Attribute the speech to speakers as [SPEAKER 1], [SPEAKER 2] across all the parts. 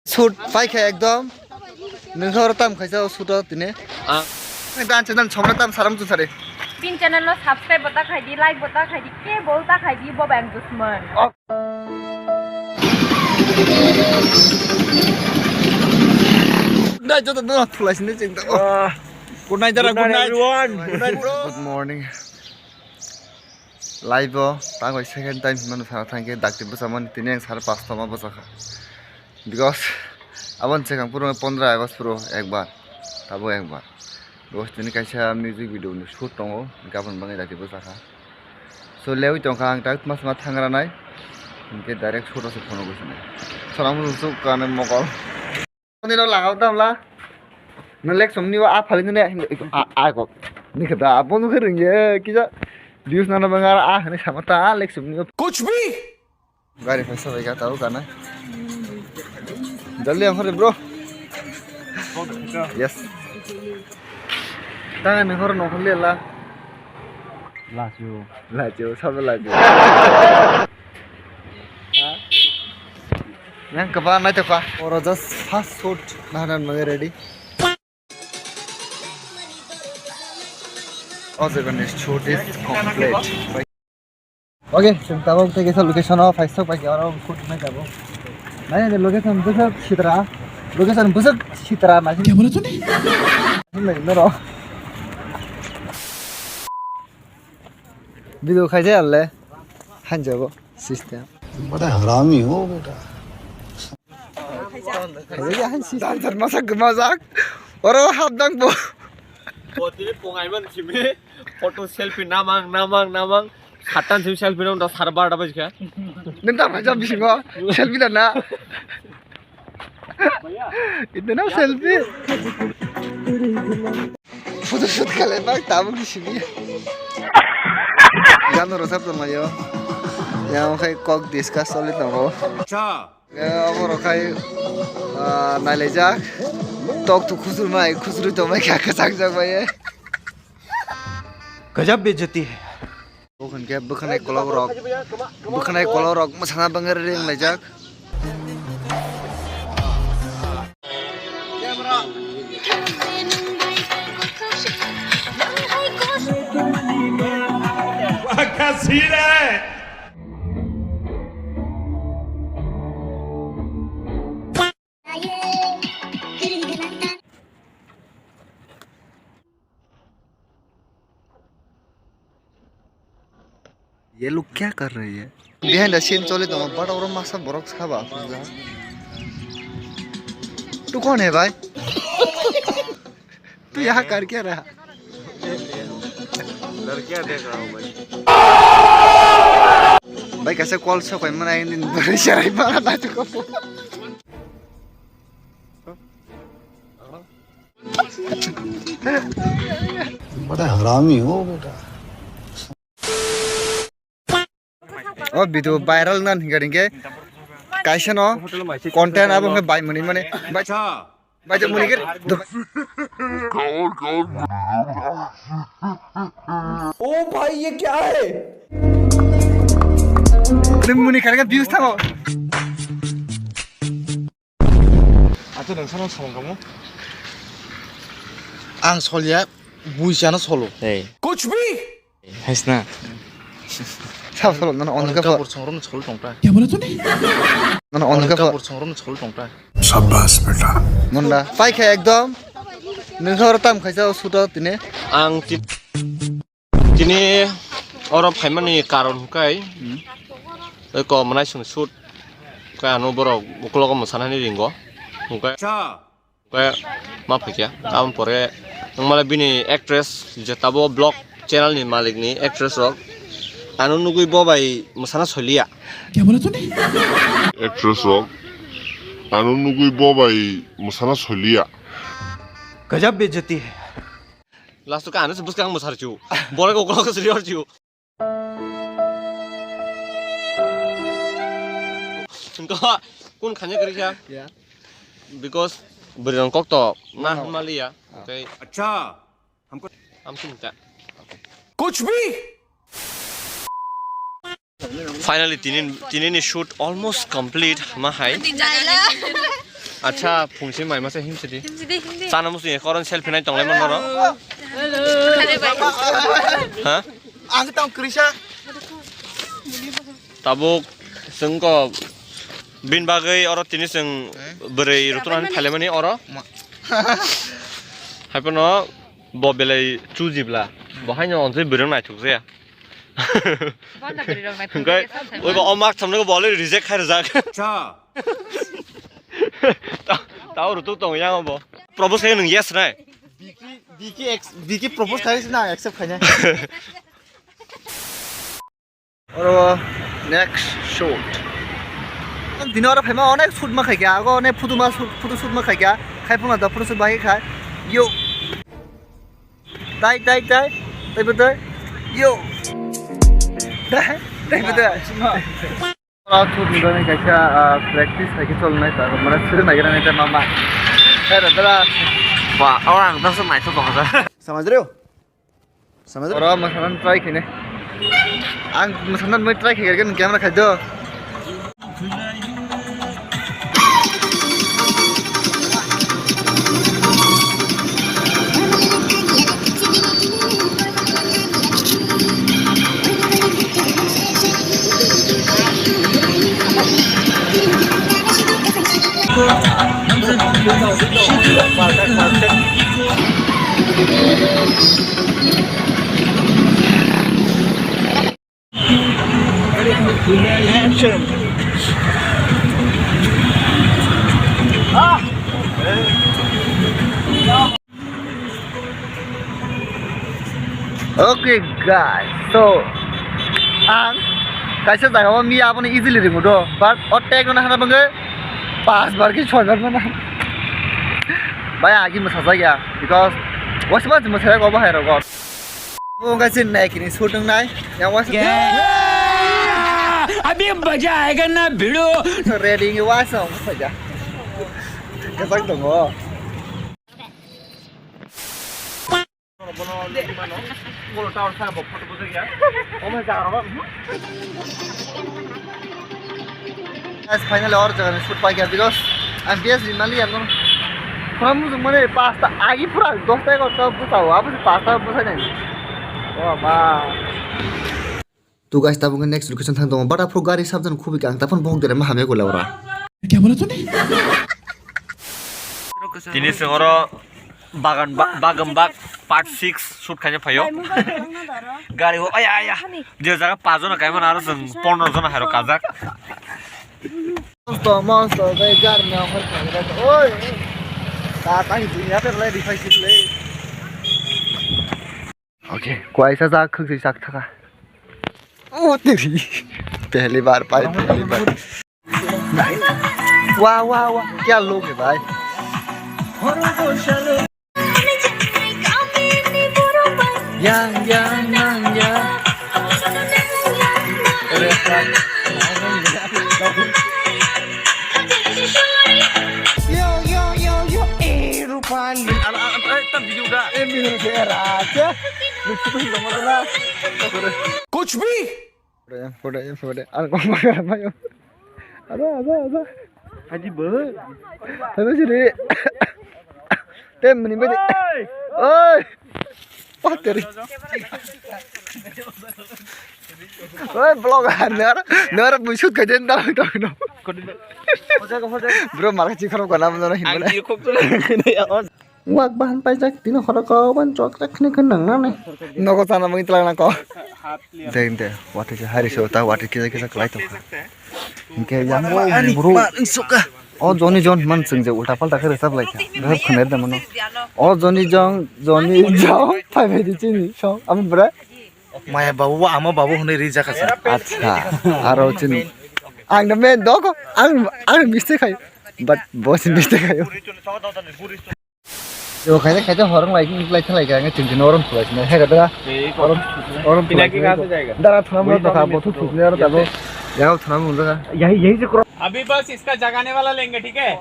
[SPEAKER 1] Shoot fight kayak ekdom. Nengkau tam kaisa shoot tine. Dan channel chomna tam saram tu sare.
[SPEAKER 2] Pin channel lo subscribe bota khai di, like bota khai di, ke bolta khai di bo bang Dushman.
[SPEAKER 1] Nah, joto no tulai sini cinta. Good night, Jara. Good night, everyone. Good night, bro. Good morning. Live tangwi second time manu sana tangke dakti bersama tini yang sar pas toma besaka. Because awan cekang puro 15 Agust puro ekbar, tabo ekbar. Because tini kaisa music video ni shoot tongo, kapan bangai dakti besaka. So lewi tongka ang tak mas tangra nai, mungkin direct shoot asal phone gusi nai. Salam rusuk kane mokol. Ni lo langau tam lah. Nolek somni wa apa lagi ni? Kok. Ni kata apa nu kering ye kita. Views ना बंगार नहीं समझता लेकिन सुनिए कुछ भी गाड़ी पैसा वही कहता हूँ करना जल्दी हमारे ब्रो यस तांगा नहीं हो रहा नौकरी ले ला लाजो सब लाजो मैं कबार नहीं तो क्या और जस्ट फास्ट शॉट ना मगे ready Also when this shoot is complete. Okay, so tabo take sa location of 5 pa kya aur shoot mein jabo. Nahi location busuk chitra. Location busuk chitra na. Kya bola tune? Nahi no ro. Video khai jai alle. Han jabo system.
[SPEAKER 3] बड़ा हरामी हो बेटा
[SPEAKER 1] khai han system mazak और हाथ दंग बो
[SPEAKER 4] Poti pongai simi foto selfie namang hatan sim selfie na udah sarbar dapat kya
[SPEAKER 1] Ninta macam bisingo selfie dah na itu na selfie foto shoot kali pak tamu di sini jangan rosap sama yo yang kayak kok discuss soal itu kok ya orang kayak nalejak tok tu khusur to mai kya kasak jak bhai
[SPEAKER 4] गजब बेइज्जती है
[SPEAKER 1] bukan kayak bukanai kolor rock masana bangar ring lejak
[SPEAKER 4] Kashin है
[SPEAKER 1] ये लोग क्या कर रही है behind the scene चले तो बड़ा और मासा बरक खाबा तू कौन है भाई तू यहाँ कर क्या रहा
[SPEAKER 4] लड़कियां देख रहा हूँ भाई
[SPEAKER 1] भाई कैसे कॉल से कोई मना दिन बड़ी शराब मारा ना चुका
[SPEAKER 3] बड़ा हरामी हो बेटा
[SPEAKER 1] Oh video viral nan hingga ke Kashin konten abang ke buy money mana baca money ke
[SPEAKER 4] ओ भाई ये क्या है
[SPEAKER 1] money karena views tau
[SPEAKER 4] 아저 능선은 서는 거뭐
[SPEAKER 3] आं सलिया बुइसानो सलो
[SPEAKER 4] कुछ भी
[SPEAKER 3] हैसना
[SPEAKER 1] sao solo nana on ka
[SPEAKER 3] बोरसंगरम छल टंगटा
[SPEAKER 4] क्या बोला तूने
[SPEAKER 1] nana on ka
[SPEAKER 3] बोरसंगरम छल टंगटा
[SPEAKER 1] शाबाश बेटा मुंडा fight kayak ekdom nengkau tam kaisa shoot tine
[SPEAKER 4] आं दिनै अरब फाइमानि कारण हुकाय क मनाय सुन सुट का आनो बर बकलग मोसानानै रिंगो हुकाय मा फैया गाबोन परे नों मालाय बिनि एक्ट्रेस जेताबो ब्लग चेनेलनि मालिकनि एक्ट्रेस रक आनो नुगुइ बबाय मोसाना सलिया
[SPEAKER 5] क्या बोला तूने
[SPEAKER 6] एक्ट्रेस रक आनो नुगुइ बबाय मोसाना सलिया
[SPEAKER 5] गजब बेइज्जती है
[SPEAKER 4] लास्ट का आनो सबस का मोसारचु बरे गकलग सलियरचु इनका कौन खाने करेगा because beriang kok to nah Malia okay
[SPEAKER 5] अच्छा हमको
[SPEAKER 4] minta
[SPEAKER 5] कुछ भी
[SPEAKER 4] finally tinin shoot almost complete mahai अच्छा फुंसे माइ मासे हिमसिदि चाना मुसि करन सेल्फि नाय तंलाय मन र हा
[SPEAKER 3] आं तां क्रिसा
[SPEAKER 4] tabuk sengko bin bagai oro tini seng beri rutunan thale mani oro hapono bo belai chujibla bo haino onse berang nai thukse ya kai oi bo omak thamne ko bole reject khai rajak
[SPEAKER 5] अच्छा
[SPEAKER 4] tao rutu tong yang bo propose kai nung yes nai
[SPEAKER 3] बिकी propose खाइस ना accept खाइना
[SPEAKER 1] और next shot दिनों और FEMA अनेक shoot में खाई क्या आगो अनेक फुटू शूट में खाई क्या खाई पुना द फुटू शूट बाकी खाई यो ताई बेटे यो ताई बेटे और शूट में दोनों कैसा प्रैक्टिस है कि चलना है तो हमारा सिर में गिरना है तो मामा है रतरा
[SPEAKER 4] वाह और ang dang samai to tong sa
[SPEAKER 3] समझ रहे हो
[SPEAKER 1] और मसाला ट्राई किने आं मसाला में ट्राई करके कैमरा खाई दो ओके गाइस सो आं कैसे जागा मी आपने इजीली रिमूव दो बट और टैग ना हना बंगे 5 बार की 6 बार में ना भाई आगे मसा जा गया बिकॉज़ वस मत मसा को बाहर रो वो कैसे नहीं कि शूटिंग नहीं या वस
[SPEAKER 5] अभी मजा आएगा ना भिड़ो
[SPEAKER 1] रेडी के वास मसा जा कैसा तो हो फाइनल और जगह में शूट पा गया because I am best in माली यार हम मैंने पास्ता आगे पूरा दोस्त को तब बताओ आप पास्ता बसा नहीं ओ वाह तू गाइस तब नेक्स्ट लोकेशन थां दो बट आपको गाड़ी सब जन खूब गांग तपन बहुत देर में हमें को लवरा
[SPEAKER 5] क्या बोला तूने
[SPEAKER 4] tini seng oro bagan bagam bag part 6 shoot khanya phayo gari ho aya je jaga 5 jona kai mana aro seng 15 jona haro kajak
[SPEAKER 1] monster they got me on her oi ta ta hi dunia pe le defensive le okay कोई ऐसा जा खक से सकता था ओ तेरी पहली बार पाई पहली बार वाह वाह वाह क्या लोग है भाई nangya yo rupali tan video udah ini aja
[SPEAKER 5] कुछ भी
[SPEAKER 1] फोटो अरे कौन मार रहा है ada haji ber tapi jadi tem ni bede oi pateri oi vlogger nara busut ka den dal to no bro malah ci kharo kana mana hin mana
[SPEAKER 3] आंनि खूब तो
[SPEAKER 1] wag bahan pajak tino kharo ko ban chok tak ni khnang na ne no ko sana mung tlang na ko dente what is hari so ta what is kisa klai to इनके yang bro
[SPEAKER 3] सुका
[SPEAKER 1] और जोनी zone मन संग जे उल्टा पल्टा करे सब like घर खनेर द मनो और जोनी जों फाइव दि चिनि सो हम ब्रा
[SPEAKER 3] माया बाबू आमा बाबू होने रि जाखासे
[SPEAKER 1] अच्छा आरो चिनि आं द मेन दग आं मिस्टेक खायो बट बस मिस्टेक खायो जो खाइते हरंग लाइक गांगे चिन औरम फुलासिने हे गदा औरम
[SPEAKER 4] Pinaki कहां से जाएगा
[SPEAKER 1] दारा थना म दखा बथु थुकने और तब यहाँ थना म जगह यही से करो
[SPEAKER 7] अभी बस इसका जगाने वाला लेंगे ठीक है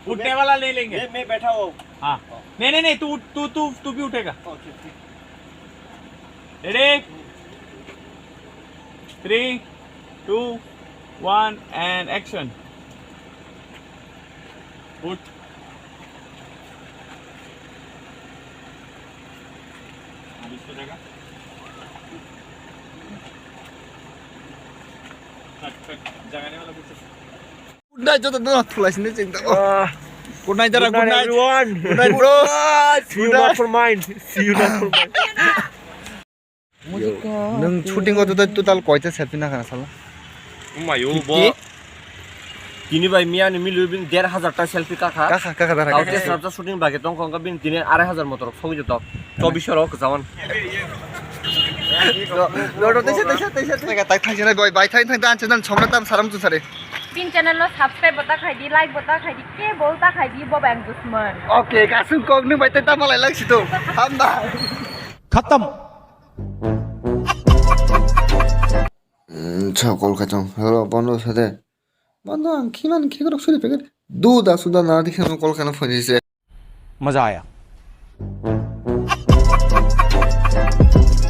[SPEAKER 7] उठने वाला नहीं लेंगे
[SPEAKER 4] मैं बैठा हूं
[SPEAKER 7] हाँ नहीं तू भी उठेगा रेडी 3 2 1 एंड एक्शन उठ अब इसको जगह जगाने वाला कुछ
[SPEAKER 1] Good night, Joto. No, flash ni cing.
[SPEAKER 7] Good night जरा good night
[SPEAKER 3] everyone.
[SPEAKER 1] Good night, bro.
[SPEAKER 3] See you not for mine. See you not for mine.
[SPEAKER 1] Nung shooting ko tu tal koite selfie na kana sala.
[SPEAKER 4] Mayo bo. Kini bai miya ni milu bin 1500 ta selfie ka kha.
[SPEAKER 1] Kaka dara.
[SPEAKER 4] Kaute sabta shooting bage tong kong ka bin tine 2500 motor fogi jotok. 24 rok jawan.
[SPEAKER 1] Joto tesa. Tak thang jana boy. Bai thang dan channel chomra tam saram tu sare.
[SPEAKER 2] Pin channel lo subscribe bata khai di, like bata khai di, ke bolta khai di bo bang Dushman.
[SPEAKER 1] Okay, Kashin kong ni bai ta malai lagsi tu. Hamba.
[SPEAKER 5] खत्म
[SPEAKER 1] 자, kolkatong. Hello, bono sade. Bono ang kiman kikoro suri pegar. Duda suda na dikhe no kolkana phone jise.
[SPEAKER 5] मजा आया